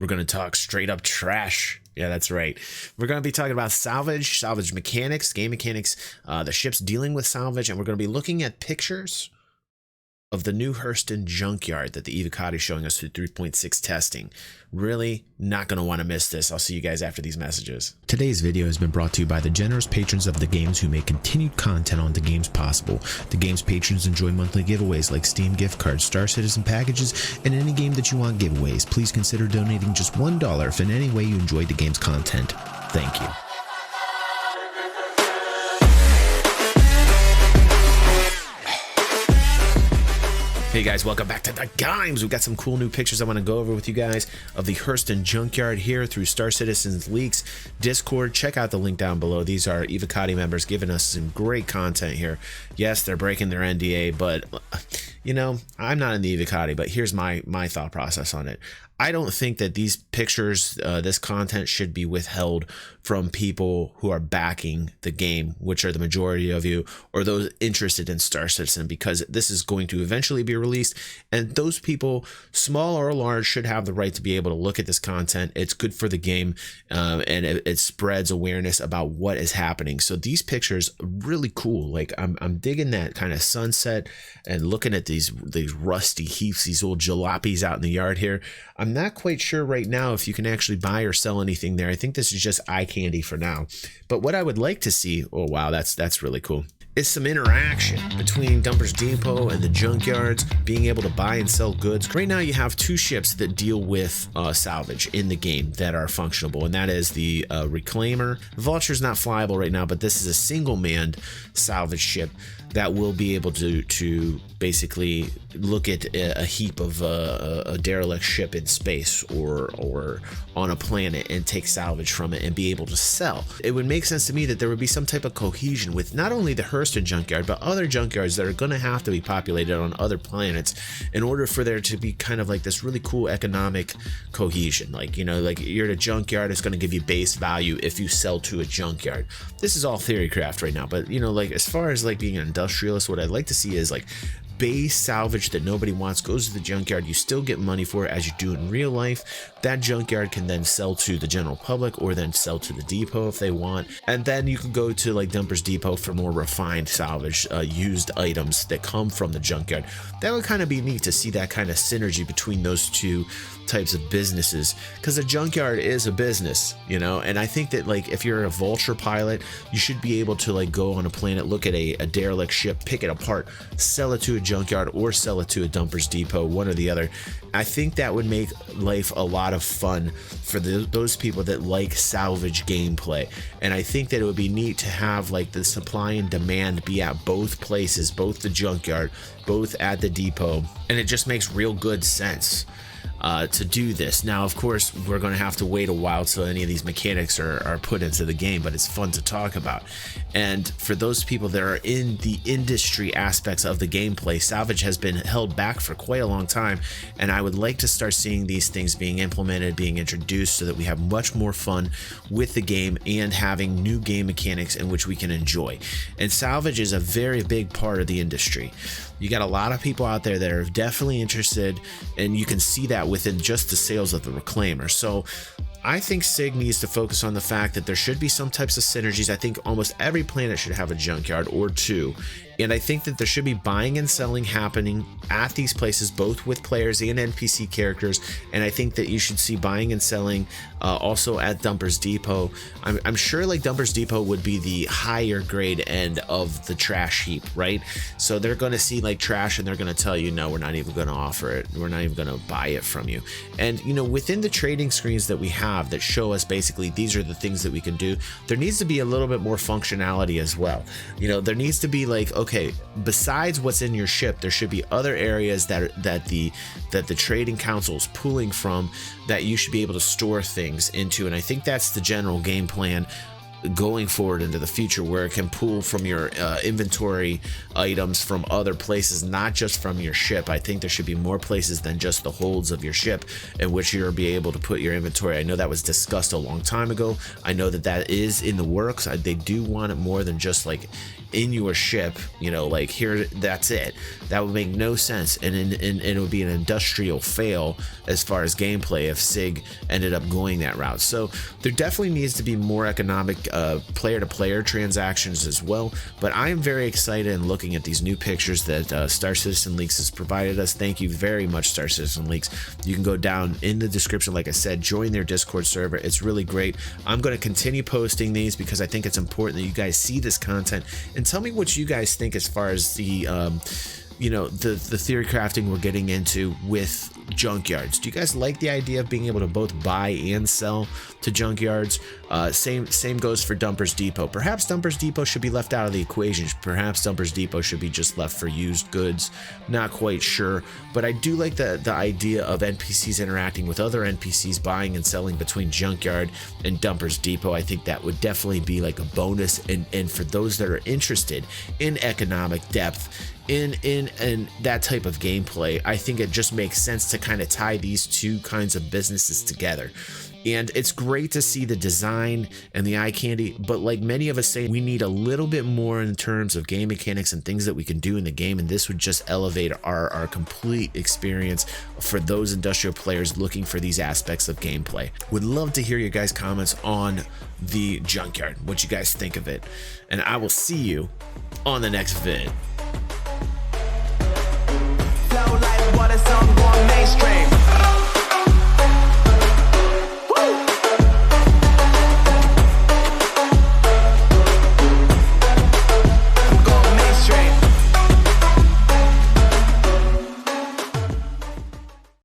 We're going to talk straight up trash. Yeah, that's right. We're going to be talking about salvage mechanics, game mechanics, the ships dealing with salvage, and we're going to be looking at pictures of the new Hurston Junkyard that the Evocati is showing us through 3.6 testing. Really not going to want to miss this. I'll see you guys after these messages. Today's video has been brought to you by the generous patrons of the games who make continued content on the games possible. The game's patrons enjoy monthly giveaways like Steam gift cards, Star Citizen packages, and any game that you want giveaways. Please consider donating just $1 if in any way you enjoyed the game's content. Thank you. Hey guys, welcome back to the games. We've got some cool new pictures I want to go over with you guys of the Hurston Junkyard here through Star Citizen's leaks, Discord. Check out the link down below. These are Evocati members giving us some great content here. Yes, they're breaking their NDA, but you know, I'm not in the Evocati, but here's my thought process on it. I don't think that these pictures, this content should be withheld from people who are backing the game, which are the majority of you, or those interested in Star Citizen, because this is going to eventually be released, and those people, small or large, should have the right to be able to look at this content. It's good for the game, and it spreads awareness about what is happening. So these pictures are really cool. Like I'm digging that kind of sunset and looking at these rusty heaps, these old jalopies out in the yard here. I'm not quite sure right now if you can actually buy or sell anything there. I think this is just eye candy for now. But what I would like to see, oh wow, that's really cool, is some interaction between Dumpers Depot and the junkyards, being able to buy and sell goods. Right now you have two ships that deal with salvage in the game that are functionable, and that is the Reclaimer. Vulture's not flyable right now, but this is a single-manned salvage ship that will be able to basically look at a heap of a derelict ship in space or on a planet and take salvage from it and be able to sell. It would make sense to me that there would be some type of cohesion with not only the Hurston Junkyard, but other junkyards that are going to have to be populated on other planets in order for there to be kind of like this really cool economic cohesion. Like, you know, like you're at a junkyard, it's going to give you base value if you sell to a junkyard. This is all Theorycraft right now, but you know, like as far as like being an industrialist, what I'd like to see is like base salvage that nobody wants goes to the junkyard. You still get money for it as you do in real life. That junkyard can then sell to the general public or then sell to the depot if they want, and then you can go to like Dumpers Depot for more refined salvage, used items that come from the junkyard. That would kind of be neat to see that kind of synergy between those two types of businesses, because a junkyard is a business, you know. And I think that like if you're a Vulture pilot, you should be able to like go on a planet, look at a derelict ship, pick it apart, sell it to a junkyard or sell it to a Dumpers Depot, one or the other. I think that would make life a lot of fun for those people that like salvage gameplay. And I think that it would be neat to have like the supply and demand be at both places, both the junkyard, both at the depot, and it just makes real good sense to do this. Now, of course, we're going to have to wait a while till any of these mechanics are put into the game, but it's fun to talk about. And for those people that are in the industry aspects of the gameplay, salvage has been held back for quite a long time, and I would like to start seeing these things being implemented, being introduced, so that we have much more fun with the game and having new game mechanics in which we can enjoy. And salvage is a very big part of the industry. You got a lot of people out there that are definitely interested, and you can see that within just the sales of the Reclaimer. So I think SIG needs to focus on the fact that there should be some types of synergies. I think almost every planet should have a junkyard or two. And I think that there should be buying and selling happening at these places, both with players and NPC characters. And I think that you should see buying and selling also at Dumpers Depot. I'm sure like Dumpers Depot would be the higher grade end of the trash heap, right? So they're going to see like trash and they're going to tell you, no, we're not even going to offer it. We're not even going to buy it from you. And, you know, within the trading screens that we have that show us basically these are the things that we can do, there needs to be a little bit more functionality as well. You know, there needs to be like, okay, besides what's in your ship, there should be other areas that the trading council is pulling from that you should be able to store things into. And I think that's the general game plan going forward into the future, where it can pull from your inventory items from other places, not just from your ship. I think there should be more places than just the holds of your ship in which you'll be able to put your inventory. I know that was discussed a long time ago. I know that that is in the works. They do want it more than just like in your ship, you know, like here, that's it. That would make no sense, and it would be an industrial fail as far as gameplay if SIG ended up going that route. So there definitely needs to be more economic player-to-player transactions as well. But I am very excited in looking at these new pictures that Star Citizen Leaks has provided us. Thank you very much, Star Citizen Leaks. You can go down in the description, like I said, join their Discord server. It's really great. I'm going to continue posting these because I think it's important that you guys see this content, and tell me what you guys think as far as the you know, the theory crafting we're getting into with junkyards. Do you guys like the idea of being able to both buy and sell to junkyards? Same goes for Dumpers Depot. Perhaps Dumpers Depot should be left out of the equation. Perhaps Dumpers Depot should be just left for used goods. Not quite sure, but I do like the idea of NPCs interacting with other NPCs, buying and selling between Junkyard and Dumpers Depot. I think that would definitely be like a bonus, and for those that are interested in economic depth in that type of gameplay, I think it just makes sense to kind of tie these two kinds of businesses together. And it's great to see the design and the eye candy, but like many of us say, we need a little bit more in terms of game mechanics and things that we can do in the game, and this would just elevate our complete experience for those industrial players looking for these aspects of gameplay. Would love to hear your guys' comments on the Junkyard, what you guys think of it, and I will see you on the next vid. Flow like water, some going mainstream.